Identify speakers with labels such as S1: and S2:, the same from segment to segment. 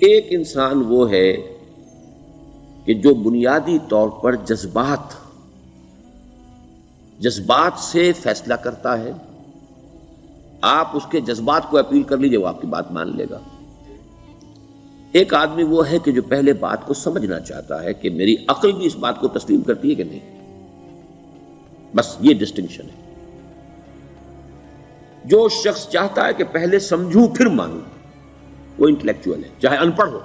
S1: ایک انسان وہ ہے کہ جو بنیادی طور پر جذبات سے فیصلہ کرتا ہے. آپ اس کے جذبات کو اپیل کر لیجیے، وہ آپ کی بات مان لے گا. ایک آدمی وہ ہے کہ جو پہلے بات کو سمجھنا چاہتا ہے کہ میری عقل بھی اس بات کو تسلیم کرتی ہے کہ نہیں. بس یہ ڈسٹنکشن ہے. جو شخص چاہتا ہے کہ پہلے سمجھوں پھر مانوں، وہ انٹلیکچوئل ہے، چاہے ان پڑھ ہو.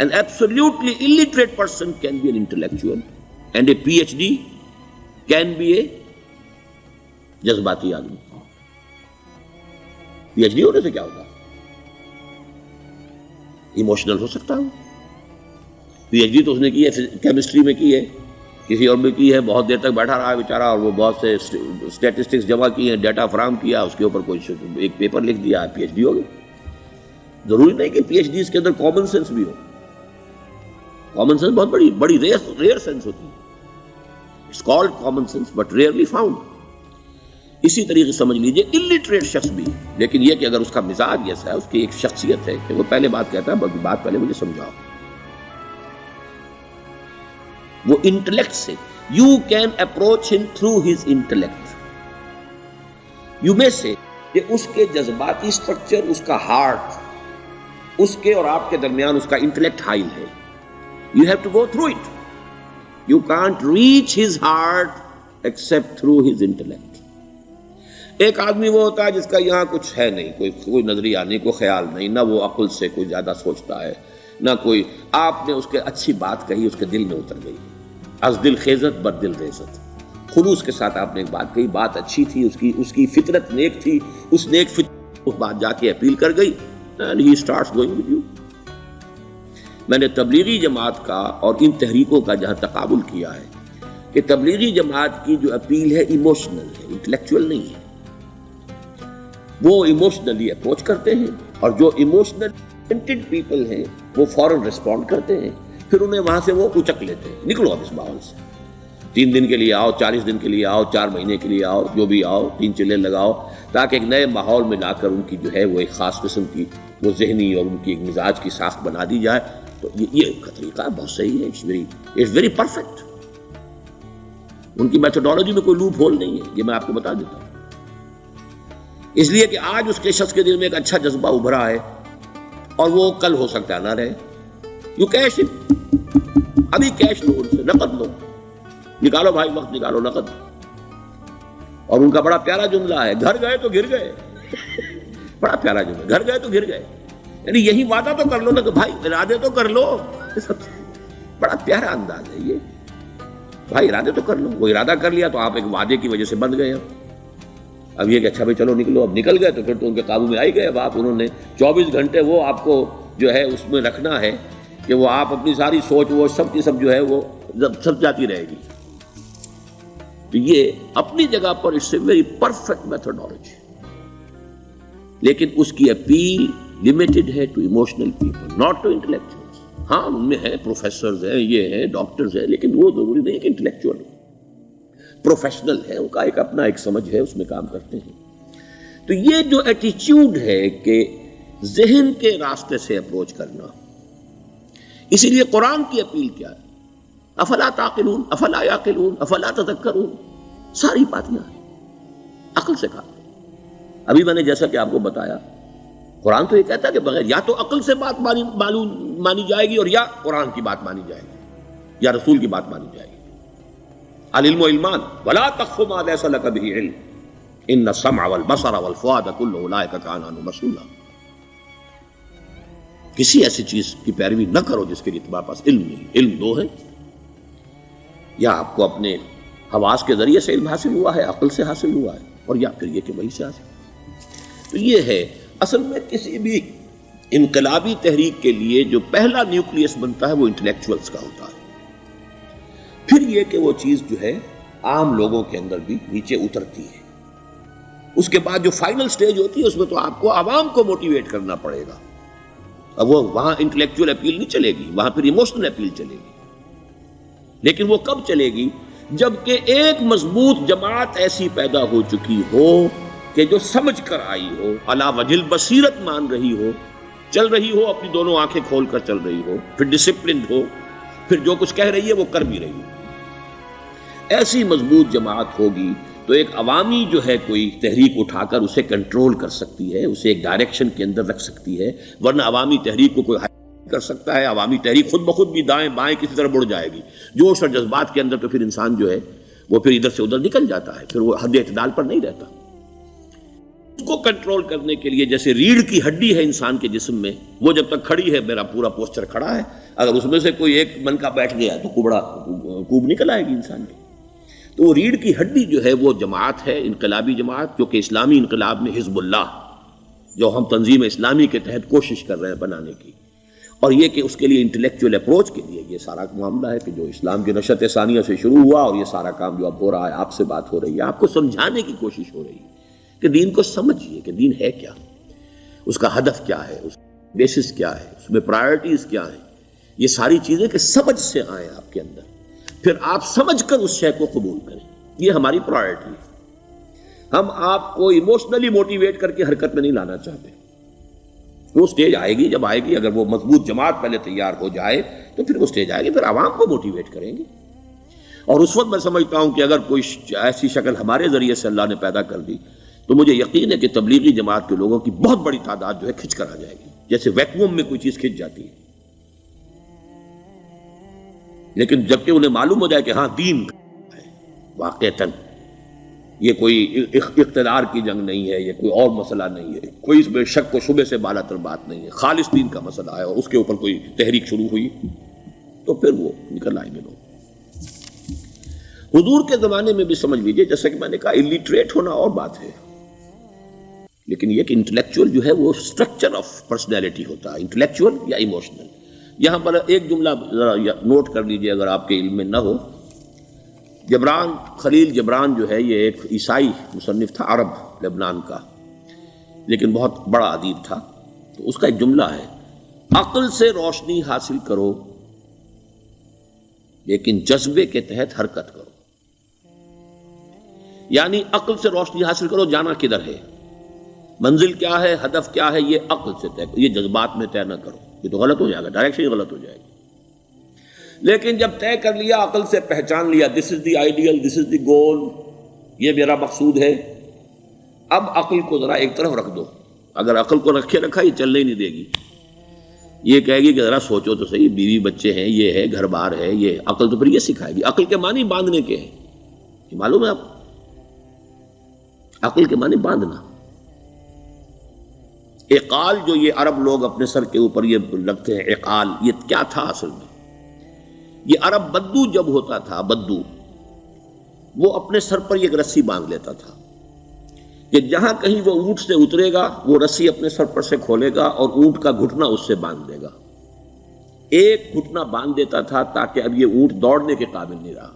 S1: An absolutely illiterate person can be an intellectual and a PhD can be a جذباتی آدمی. پی ایچ ڈی ہونے سے کیا ہوگا؟ ایموشنل ہو سکتا ہوں. پی ایچ ڈی تو اس نے کی ہے کیمسٹری میں کی ہے، کسی اور میں کی ہے، بہت دیر تک بیٹھا رہا ہے بیچارہ، اور وہ بہت سے اسٹیٹسٹکس جمع کی ہیں، ڈیٹا فراہم کیا، اس کے اوپر کوئی ایک پیپر لکھ دیا، پی ایچ ڈی ہو گئی. ضروری نہیں کہ پی ایچ ڈی اس کے اندر کامن سینس بھی ہو. کامن سینس بہت بڑی ریئر سینس ہوتی ہے. It's called common sense but rarely found. اسی طریقے سمجھ لیجئے الٹریٹ شخص بھی، لیکن یہ کہ اگر اس کا مزاج ایسا ہے، اس کی ایک شخصیت ہے کہ وہ پہلے بات کہتا ہے، بلکہ بات پہلے مجھے سمجھاؤ. وہ انٹلیکٹ سے یو کین اپروچ ہم تھرو ہز انٹلیکٹ. یو میں سے کہ اس کے جذباتی اسٹرکچر، اس کا ہارٹ، اس کے اور آپ کے درمیان اس کا انٹلیکٹ حائل ہے. You have to go through it. You can't reach his heart except through his intellect. ایک آدمی وہ ہوتا ہے جس کا یہاں کچھ ہے نہیں، کوئی نظریہ نہیں، کوئی خیال نہیں، نہ وہ عقل سے کوئی زیادہ سوچتا ہے، نہ کوئی. آپ نے اس کے اچھی بات کہی، اس کے دل میں اتر گئی. از دل خیزت بر دل ریزت. خلوص کے ساتھ آپ نے ایک بات کہی، بات اچھی تھی، اس کی فطرت نیک تھی، اس نیک فطرت اس بات جا کے اپیل کر گئی. And he starts going with you. میں نے تبلیغی جماعت کا اور ان تحریکوں کا جہاں تقابل کیا ہے کہ تبلیغی جماعت کی جو اپیل ہے ایموشنل ہے، انٹلیکچوئل نہیں ہے. وہ ایموشنلی اپروچ کرتے ہیں، اور جو ایموشنل پیپل ہیں وہ فوراً ریسپونڈ کرتے ہیں، پھر انہیں وہاں سے وہ اچک لیتے ہیں. نکلو اب اس ماحول سے، 3 دن کے لیے آؤ، 40 دن کے لیے آؤ، 4 مہینے کے لیے آؤ، جو بھی آؤ، 3 چلے لگاؤ، تاکہ ایک نئے ماحول میں لا کر ان کی جو ہے وہ ایک خاص قسم کی وہ ذہنی اور ان کی ایک مزاج کی ساخت بنا دی جائے. تو یہ کا طریقہ بہت صحیح ہے. It's very perfect. ان کی میتھڈالوجی میں کوئی لوپ ہول نہیں ہے، یہ میں آپ کو بتا دیتا ہوں. اس لیے کہ آج اس کے شخص کے دل میں ایک اچھا جذبہ ابھرا ہے، اور وہ کل ہو سکتا ہے نہ رہے. یو کیش ابھی کیش لو، ان سے نقد لو، نکالو بھائی، وقت نکالو، نقد. اور ان کا بڑا پیارا جملہ ہے، گھر گئے تو گر گئے. بڑا پیارا جملہ، گھر گئے تو گر گئے. یعنی یہی وعدہ تو کر لو نا کہ بھائی ارادے تو کر لو. بڑا پیارا انداز ہے یہ، بھائی ارادے تو کر لو. وہ ارادہ کر لیا تو آپ ایک وعدے کی وجہ سے بند گئے. اب یہ کہ اچھا بھائی چلو نکلو، اب نکل گئے تو پھر تو ان کے قابو میں آئی گئے. اب آپ انہوں نے 24 گھنٹے وہ آپ کو جو ہے اس میں رکھنا ہے کہ وہ آپ اپنی ساری سوچ وہ سب کی سب جو ہے وہ سب جاتی رہے گی. تو یہ اپنی جگہ پر it's a very perfect methodology, لیکن اس کی اپیل لمیٹڈ ہے to emotional people, not to intellectuals. ہاں ان میں ہیں پروفیسرز ہیں، یہ ہیں ڈاکٹرز ہیں، لیکن وہ ضروری نہیں کہ انٹلیکچوئل ہو. پروفیشنل ہے، ان کا ایک اپنا ایک سمجھ ہے، اس میں کام کرتے ہیں. تو یہ جو ایٹیچیوڈ ہے کہ ذہن کے راستے سے اپروچ کرنا، اسی لیے قرآن کی اپیل کیا ہے؟ افلا تعقلون، افلا یعقلون، افلا تذکرون. ساری باتیں عقل سے کہا. ابھی میں نے جیسا کہ آپ کو بتایا، قرآن تو یہ کہتا ہے کہ بغیر یا تو عقل سے بات مانی جائے گی، اور یا قرآن کی بات مانی جائے گی، یا رسول کی بات مانی جائے گی. العلم علمان ولا تخف ما ليس لك به علم ان السمع والبصر والفؤاد كل اولئك كان عنه مسؤولا. کسی ایسی چیز کی پیروی نہ کرو جس کے لیے تمہارے پاس علم نہیں. علم دو ہے، یا آپ کو اپنے حواس کے ذریعے سے علم حاصل ہوا ہے، عقل سے حاصل ہوا ہے، اور یا پھر یہ کہ وہی سے حاصل. تو یہ ہے اصل میں کسی بھی انقلابی تحریک کے لیے جو پہلا نیوکلیس بنتا ہے وہ انٹلیکچوئلز کا ہوتا ہے. پھر یہ کہ وہ چیز جو ہے عام لوگوں کے اندر بھی نیچے اترتی ہے. اس کے بعد جو فائنل سٹیج ہوتی ہے اس میں تو آپ کو عوام کو موٹیویٹ کرنا پڑے گا. اب وہ وہاں انٹلیکچوئل اپیل نہیں چلے گی، وہاں پھر ایموشنل اپیل چلے گی. لیکن وہ کب چلے گی؟ جبکہ ایک مضبوط جماعت ایسی پیدا ہو چکی ہو کہ جو سمجھ کر آئی ہو، علی وجہ البصیرت مان رہی ہو چل رہی ہو اپنی دونوں آنکھیں کھول کر چل رہی ہو، پھر ڈسپلنڈ ہو، پھر جو کچھ کہہ رہی ہے وہ کر بھی رہی ہو، ایسی مضبوط جماعت ہوگی تو ایک عوامی جو ہے کوئی تحریک اٹھا کر اسے کنٹرول کر سکتی ہے، اسے ایک ڈائریکشن کے اندر رکھ سکتی ہے، ورنہ عوامی تحریک کو کوئی کر سکتا ہے؟ عوامی تحریک خود بخود بھی دائیں بائیں کسی طرف بڑھ جائے گی، جوش اور جذبات کے اندر، تو پھر انسان جو ہے وہ پھر ادھر سے ادھر نکل جاتا ہے، پھر وہ حد اعتدال پر نہیں رہتا۔ اس کو کنٹرول کرنے کے لیے جیسے ریڑھ کی ہڈی ہے انسان کے جسم میں، وہ جب تک کھڑی ہے میرا پورا پوسچر کھڑا ہے، اگر اس میں سے کوئی ایک منکا بیٹھ گیا تو کوب نکل آئے گی انسان کی۔ تو وہ ریڑھ کی ہڈی جو ہے وہ جماعت ہے، انقلابی جماعت، جو کہ اسلامی انقلاب میں حزب اللہ، جو ہم تنظیم اسلامی کے تحت کوشش کر رہے ہیں بنانے کی، اور یہ کہ اس کے لیے انٹلیکچوئل اپروچ کے لیے یہ سارا معاملہ ہے کہ جو اسلام کی نشأت ثانیہ سے شروع ہوا، اور یہ سارا کام جو اب ہو رہا ہے، آپ سے بات ہو رہی ہے، آپ کو سمجھانے کی کوشش ہو رہی ہے کہ دین کو سمجھیے کہ دین ہے کیا، اس کا ہدف کیا ہے، اس کا بیسس کیا ہے، اس میں پرائرٹیز کیا ہیں، یہ ساری چیزیں کہ سمجھ سے آئیں آپ کے اندر، پھر آپ سمجھ کر اس شے کو قبول کریں۔ یہ ہماری پرائرٹی ہے۔ ہم آپ کو ایموشنلی موٹیویٹ کر کے حرکت میں نہیں لانا چاہتے۔ وہ سٹیج آئے گی، جب آئے گی، اگر وہ مضبوط جماعت پہلے تیار ہو جائے تو پھر وہ سٹیج آئے گی، پھر عوام کو موٹیویٹ کریں گے۔ اور اس وقت میں سمجھتا ہوں کہ اگر کوئی ایسی شکل ہمارے ذریعے سے اللہ نے پیدا کر دی تو مجھے یقین ہے کہ تبلیغی جماعت کے لوگوں کی بہت بڑی تعداد جو ہے کھنچ کر آ جائے گی، جیسے ویکیوم میں کوئی چیز کھنچ جاتی ہے۔ لیکن جبکہ انہیں معلوم ہو جائے کہ ہاں دین ہے واقعتاً، یہ کوئی اقتدار کی جنگ نہیں ہے، یہ کوئی اور مسئلہ نہیں ہے، کوئی اس میں شک و شبے سے بالا تر بات نہیں ہے، خالص دین کا مسئلہ ہے، اور اس کے اوپر کوئی تحریک شروع ہوئی تو پھر وہ نکل آئیں گے لوگ۔ حضور کے زمانے میں بھی سمجھ لیجئے، جیسا کہ میں نے کہا الٹریٹ ہونا اور بات ہے، لیکن یہ کہ انٹلیکچوئل جو ہے وہ اسٹرکچر آف پرسنالٹی ہوتا ہے، انٹلیکچوئل یا ایموشنل۔ یہاں پر ایک جملہ ذرا نوٹ کر لیجئے اگر آپ کے علم میں نہ ہو، جبران، خلیل جبران جو ہے یہ ایک عیسائی مصنف تھا، عرب لبنان کا، لیکن بہت بڑا ادیب تھا۔ تو اس کا ایک جملہ ہے، عقل سے روشنی حاصل کرو لیکن جذبے کے تحت حرکت کرو۔ یعنی عقل سے روشنی حاصل کرو، جانا کدھر ہے، منزل کیا ہے، ہدف کیا ہے، یہ عقل سے طے کرو، یہ جذبات میں طے نہ کرو، یہ تو غلط ہو جائے گا، ڈائریکشن ہی غلط ہو جائے گی۔ لیکن جب طے کر لیا، عقل سے پہچان لیا، دس از دی آئیڈیل، دس از دی گول، یہ میرا مقصود ہے، اب عقل کو ذرا ایک طرف رکھ دو۔ اگر عقل کو رکھے رکھا یہ چلنے ہی نہیں دے گی، یہ کہے گی کہ ذرا سوچو تو صحیح، بیوی بچے ہیں، یہ ہے، گھر بار ہے، یہ عقل تو پھر یہ سکھائے گی۔ عقل کے معنی باندھنے کے ہیں، یہ معلوم ہے آپ، عقل کے معنی باندھنا۔ اقال جو یہ عرب لوگ اپنے سر کے اوپر یہ رکھتے ہیں، اقال، یہ کیا تھا اصل میں؟ یہ عرب بدو جب ہوتا تھا، بدو وہ اپنے سر پر ایک رسی باندھ لیتا تھا کہ جہاں کہیں وہ اونٹ سے اترے گا وہ رسی اپنے سر پر سے کھولے گا اور اونٹ کا گھٹنا اس سے باندھ دے گا۔ ایک گھٹنا باندھ دیتا تھا تاکہ اب یہ اونٹ دوڑنے کے قابل نہیں رہا،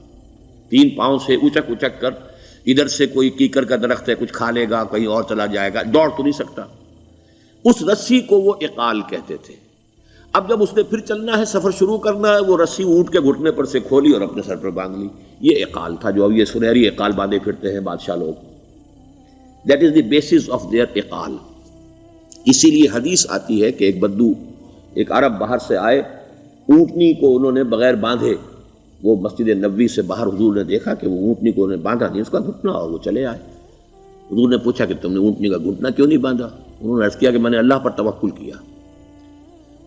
S1: 3 پاؤں سے اچک اچک کر، ادھر سے کوئی کیکر کا درخت ہے کچھ کھا لے گا، کہیں اور چلا جائے گا، دوڑ تو نہیں سکتا۔ اس رسی کو وہ اقال کہتے تھے۔ اب جب اس نے پھر چلنا ہے، سفر شروع کرنا ہے، وہ رسی اونٹ کے گھٹنے پر سے کھولی اور اپنے سر پر باندھ لی۔ یہ اقال تھا جو اب یہ سنہری اقال باندھے پھرتے ہیں بادشاہ لوگ۔ That is the basis of their اقال۔ اسی لیے حدیث آتی ہے کہ ایک بدو، ایک عرب باہر سے آئے، اونٹنی کو انہوں نے بغیر باندھے، وہ مسجد نبوی سے باہر حضور نے دیکھا کہ وہ اونٹنی کو انہوں نے باندھا نہیں، اس کا گھٹنا، اور وہ چلے آئے۔ حضور نے پوچھا کہ تم نے اونٹنی کا گھٹنا کیوں نہیں باندھا؟ انہوں نے عرض کیا کہ میں نے اللہ پر توکل کیا۔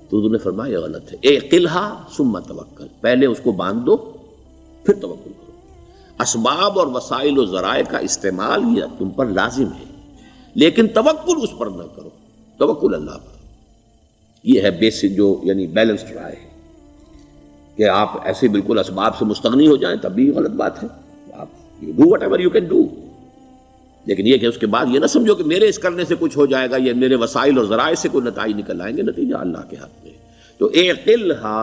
S1: تو حضور نے فرمایا یہ غلط ہے، اعقلھا ثم توکل، پہلے اس کو باندھ دو پھر توکل کرو۔ اسباب اور وسائل و ذرائع کا استعمال یہ تم پر لازم ہے، لیکن توکل اس پر نہ کرو، توکل اللہ پر۔ یہ ہے بیسک جو یعنی بیلنسڈ رائے ہے کہ آپ ایسے بالکل اسباب سے مستغنی ہو جائیں تب بھی غلط بات ہے۔ آپ do what ever you can do, لیکن یہ کہ اس کے بعد یہ نہ سمجھو کہ میرے اس کرنے سے کچھ ہو جائے گا، یہ میرے وسائل اور ذرائع سے کوئی نتائج نکل آئیں گے، نتیجہ اللہ کے ہاتھ میں۔ تو اعقلھا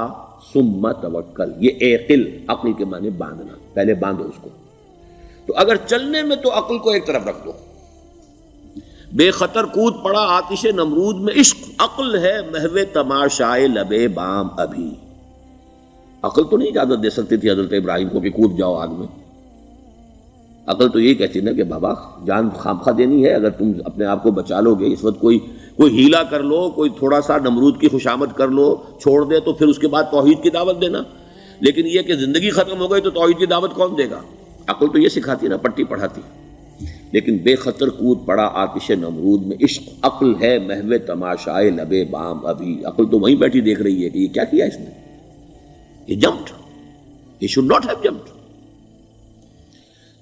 S1: ثم توکل، یہ اعقل، عقل کے معنی باندھنا، پہلے باندھو اس کو۔ تو اگر چلنے میں تو عقل کو ایک طرف رکھ دو، بے خطر کود پڑا آتش نمرود میں عشق، عقل ہے محو تماشائے لبے بام ابھی۔ عقل تو نہیں اجازت دے سکتی تھی حضرت ابراہیم کو کہ کود جاؤ آگ میں، عقل تو یہی کہتی نا کہ بابا جان خامخواہ دینی ہے، اگر تم اپنے آپ کو بچا لو گے، اس وقت کوئی کوئی ہیلا کر لو، کوئی تھوڑا سا نمرود کی خوشامد کر لو، چھوڑ دے تو پھر اس کے بعد توحید کی دعوت دینا. لیکن یہ کہ زندگی ختم ہو گئی تو توحید کی دعوت کون دے گا؟ عقل تو یہ سکھاتی نا، پٹی پڑھاتی. لیکن بے خطر کود پڑا آتش نمرود میں عشق، عقل ہے محو تماشائے لبے بام ابھی. عقل تو وہیں بیٹھی دیکھ رہی ہے کہ یہ کیا کیا اس نے، یہ جمپڈ، یہ شوڈ ناٹ ہیو جمپڈ.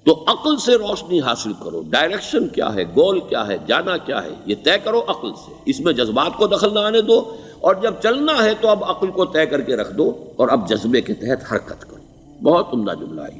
S1: تو عقل سے روشنی حاصل کرو، ڈائریکشن کیا ہے، گول کیا ہے، جانا کیا ہے، یہ طے کرو عقل سے. اس میں جذبات کو دخل نہ آنے دو، اور جب چلنا ہے تو اب عقل کو طے کر کے رکھ دو اور اب جذبے کے تحت حرکت کرو. بہت عمدہ جملہ ہے.